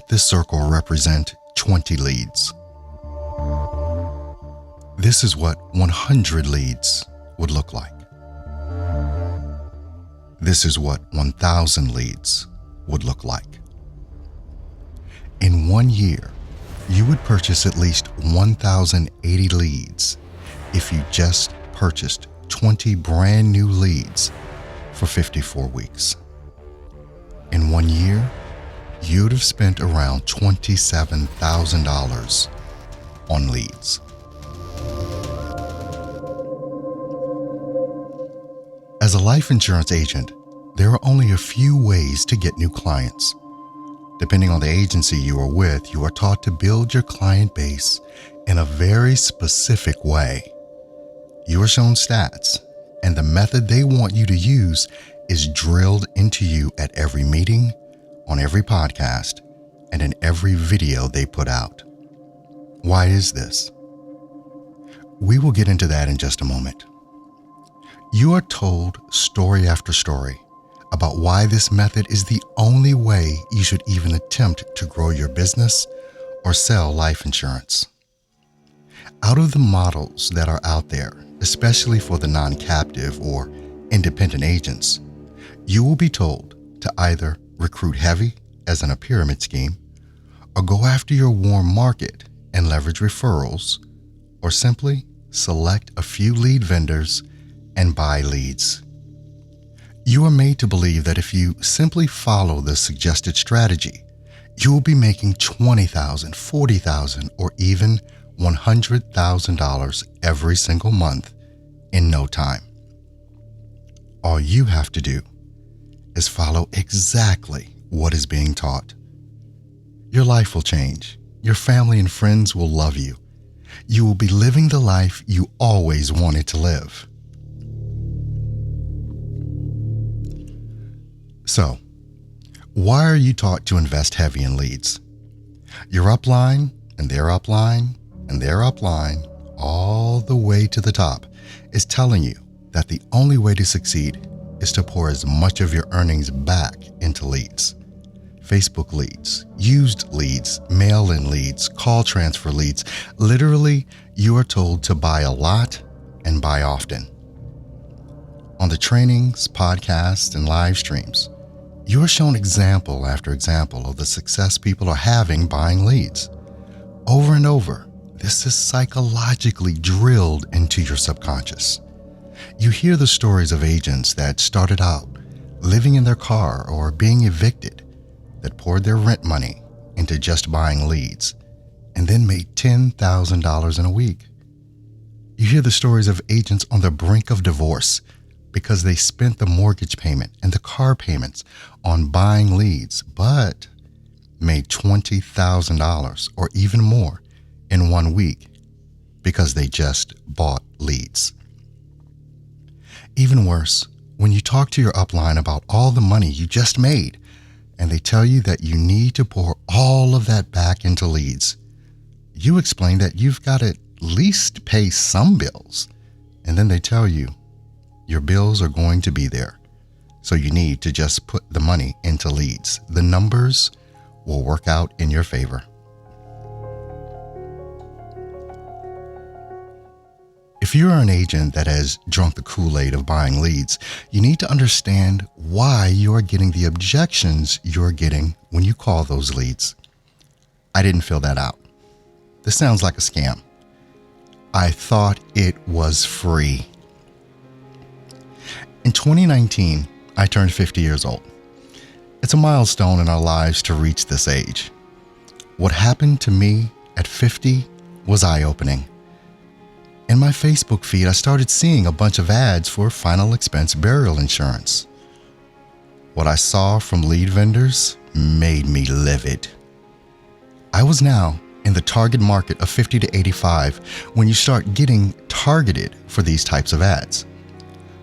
let this circle represent 20 leads. This is what 100 leads would look like. This is what 1,000 leads would look like. In 1 year, you would purchase at least 1,080 leads if you just purchased 20 brand new leads for 54 weeks. In 1 year, you'd have spent around $27,000 on leads. As a life insurance agent, there are only a few ways to get new clients. Depending on the agency you are with, you are taught to build your client base in a very specific way. You are shown stats, and the method they want you to use is drilled into you at every meeting, on every podcast, and in every video they put out. Why is this? We will get into that in just a moment. You are told story after story about why this method is the only way you should even attempt to grow your business or sell life insurance. Out of the models that are out there, especially for the non-captive or independent agents, you will be told to either recruit heavy, as in a pyramid scheme, or go after your warm market and leverage referrals, or simply select a few lead vendors and buy leads. You are made to believe that if you simply follow the suggested strategy, you will be making $20,000, $40,000, or even $100,000 every single month in no time. All you have to do is follow exactly what is being taught. Your life will change. Your family and friends will love you. You will be living the life you always wanted to live. So, why are you taught to invest heavy in leads? Your upline and their upline and their upline, all the way to the top, is telling you that the only way to succeed is to pour as much of your earnings back into leads. Facebook leads, used leads, mail-in leads, call transfer leads. Literally, you are told to buy a lot and buy often. On the trainings, podcasts, and live streams, you are shown example after example of the success people are having buying leads. Over and over, this is psychologically drilled into your subconscious. You hear the stories of agents that started out living in their car or being evicted, that poured their rent money into just buying leads, and then made $10,000 in a week. You hear the stories of agents on the brink of divorce because they spent the mortgage payment and the car payments on buying leads, but made $20,000 or even more in 1 week because they just bought leads. Even worse, when you talk to your upline about all the money you just made, and they tell you that you need to pour all of that back into leads, you explain that you've got to at least pay some bills, and then they tell you your bills are going to be there, so you need to just put the money into leads. The numbers will work out in your favor. If you're an agent that has drunk the Kool-Aid of buying leads, you need to understand why you are getting the objections you're getting when you call those leads. I didn't fill that out. This sounds like a scam. I thought it was free. In 2019, I turned 50 years old. It's a milestone in our lives to reach this age. What happened to me at 50 was eye-opening. In my Facebook feed, I started seeing a bunch of ads for final expense burial insurance. What I saw from lead vendors made me livid. I was now in the target market of 50 to 85 when you start getting targeted for these types of ads.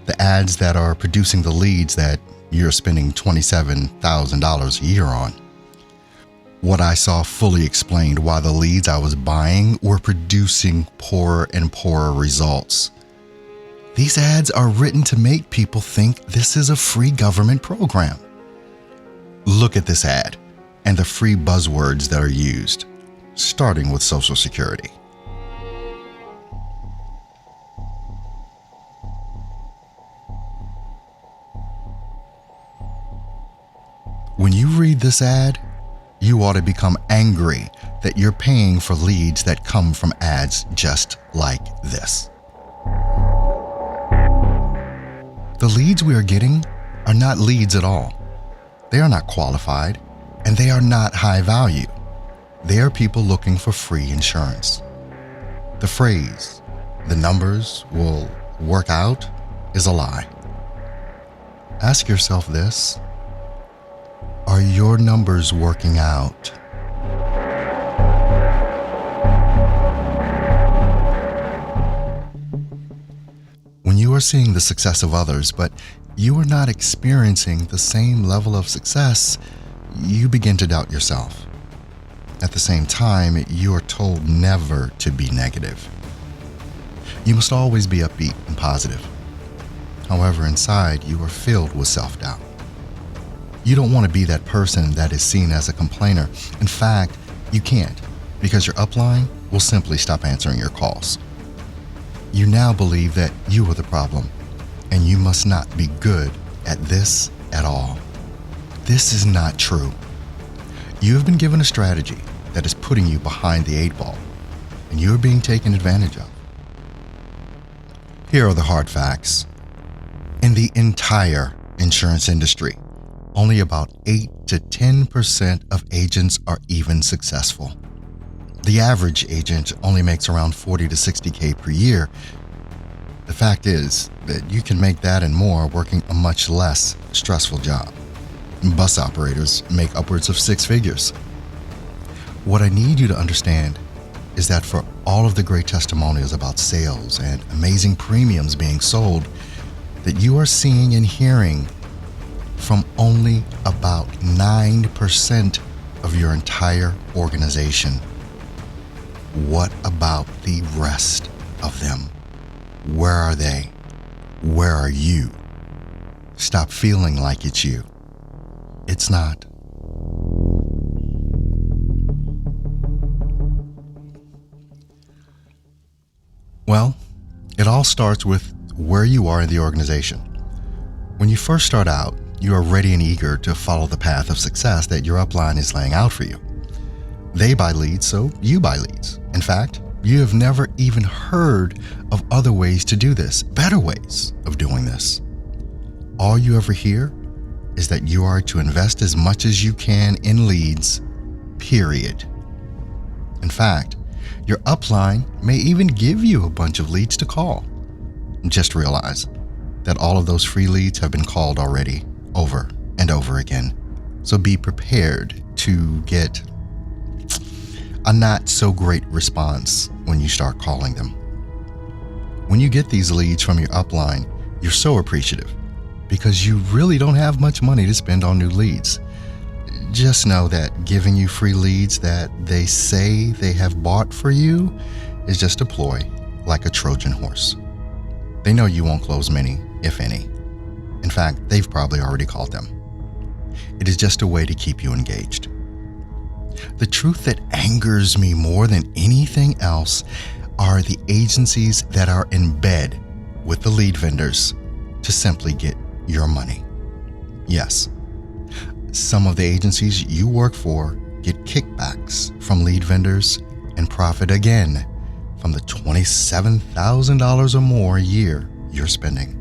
The ads that are producing the leads that you're spending $27,000 a year on. What I saw fully explained why the leads I was buying were producing poorer and poorer results. These ads are written to make people think this is a free government program. Look at this ad. and the free buzzwords that are used, starting with Social Security. When you read this ad, you ought to become angry that you're paying for leads that come from ads just like this. The leads we are getting are not leads at all. They are not qualified, and they are not high value. They are people looking for free insurance. The phrase, "the numbers will work out," is a lie. Ask yourself this: are your numbers working out? When you are seeing the success of others, but you are not experiencing the same level of success, you begin to doubt yourself. At the same time, you are told never to be negative. You must always be upbeat and positive. However, inside, you are filled with self-doubt. You don't want to be that person that is seen as a complainer. In fact, you can't, because your upline will simply stop answering your calls. You now believe that you are the problem, and you must not be good at this at all. This is not true. You have been given a strategy that is putting you behind the 8 ball, and you are being taken advantage of. Here are the hard facts. In the entire insurance industry, only about 8 to 10% of agents are even successful. The average agent only makes around 40 to 60K per year. The fact is that you can make that and more working a much less stressful job. Bus operators make upwards of 6 figures. What I need you to understand is that for all of the great testimonials about sales and amazing premiums being sold that you are seeing and hearing from only about 9% of your entire organization, what about the rest of them? Where are they? Where are you? Stop feeling like it's you. It's not. Well, it all starts with where you are in the organization. When you first start out, you are ready and eager to follow the path of success that your upline is laying out for you. They buy leads, so you buy leads. In fact, you have never even heard of other ways to do this, better ways of doing this. All you ever hear is that you are to invest as much as you can in leads, period. In fact, your upline may even give you a bunch of leads to call. Just realize that all of those free leads have been called already, over and over again. So be prepared to get a not so great response when you start calling them. When you get these leads from your upline, you're so appreciative because you really don't have much money to spend on new leads. Just know that giving you free leads that they say they have bought for you is just a ploy, like a Trojan horse. They know you won't close many, if any. In fact, they've probably already called them. It is just a way to keep you engaged. The truth that angers me more than anything else are the agencies that are in bed with the lead vendors to simply get your money. Yes, some of the agencies you work for get kickbacks from lead vendors and profit again from the $27,000 or more a year you're spending.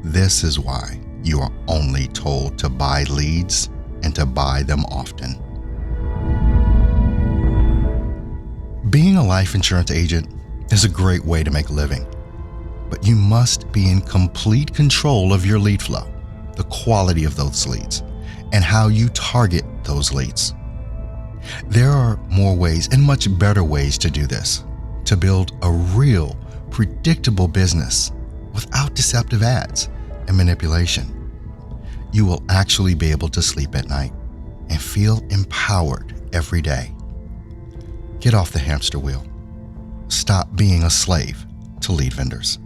This is why you are only told to buy leads and to buy them often. Being a life insurance agent is a great way to make a living, but you must be in complete control of your lead flow, the quality of those leads, and how you target those leads. There are more ways and much better ways to do this, to build a real, predictable business without deceptive ads and manipulation. You will actually be able to sleep at night and feel empowered every day. Get off the hamster wheel. Stop being a slave to lead vendors.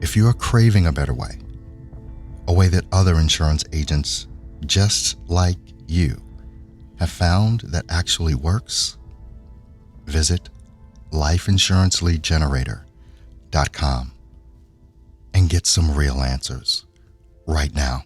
If you are craving a better way, a way that other insurance agents just like you have found that actually works? Visit lifeinsuranceleadgenerator.com and get some real answers right now.